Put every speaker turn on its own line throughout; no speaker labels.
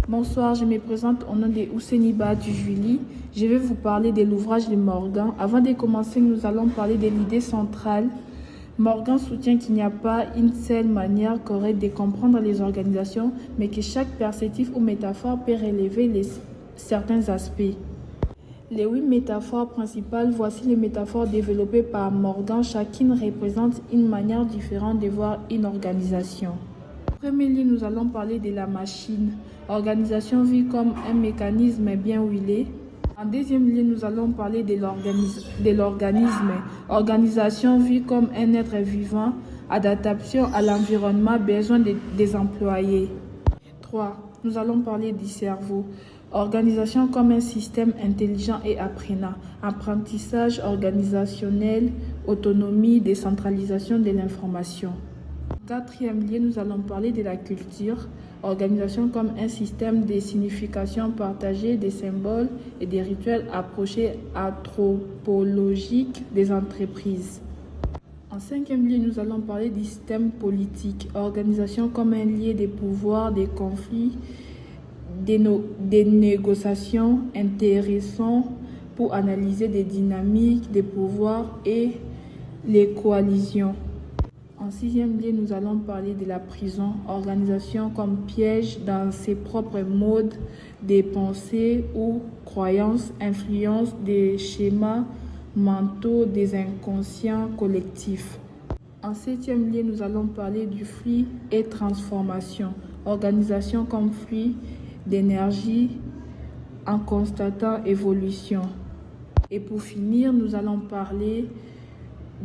Bonsoir, je me présente au nom de Ouseniba du Julie. Je vais vous parler de l'ouvrage de Morgan. Avant de commencer, nous allons parler de l'idée centrale. Morgan soutient qu'il n'y a pas une seule manière correcte de comprendre les organisations, mais que chaque perspective ou métaphore peut relever certains aspects. Les 8 métaphores principales, voici les métaphores développées par Morgan. Chacune représente une manière différente de voir une organisation. En premier lieu, nous allons parler de la machine. Organisation vue comme un mécanisme bien huilé. En deuxième lieu, nous allons parler de l'organisme. Organisation vue comme un être vivant, adaptation à l'environnement, besoin des employés. 3. Nous allons parler du cerveau. Organisation comme un système intelligent et apprenant. Apprentissage organisationnel, autonomie, décentralisation de l'information. En quatrième lieu, nous allons parler de la culture. Organisation comme un système de signification partagée, des symboles et des rituels approchés anthropologiques des entreprises. En cinquième lieu, nous allons parler du système politique. Organisation comme un lieu de pouvoir, des conflits, des négociations intéressants pour analyser des dynamiques, des pouvoirs et les coalitions. En sixième lieu, nous allons parler de la prison, organisation comme piège dans ses propres modes de pensée ou croyances, influence des schémas mentaux des inconscients collectifs. En septième lieu, nous allons parler du flux et transformation, organisation comme flux d'énergie en constatant évolution. Et pour finir, nous allons parler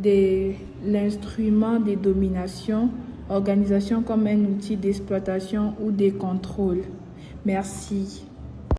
de l'instrument de domination, organisation comme un outil d'exploitation ou de contrôle. Merci.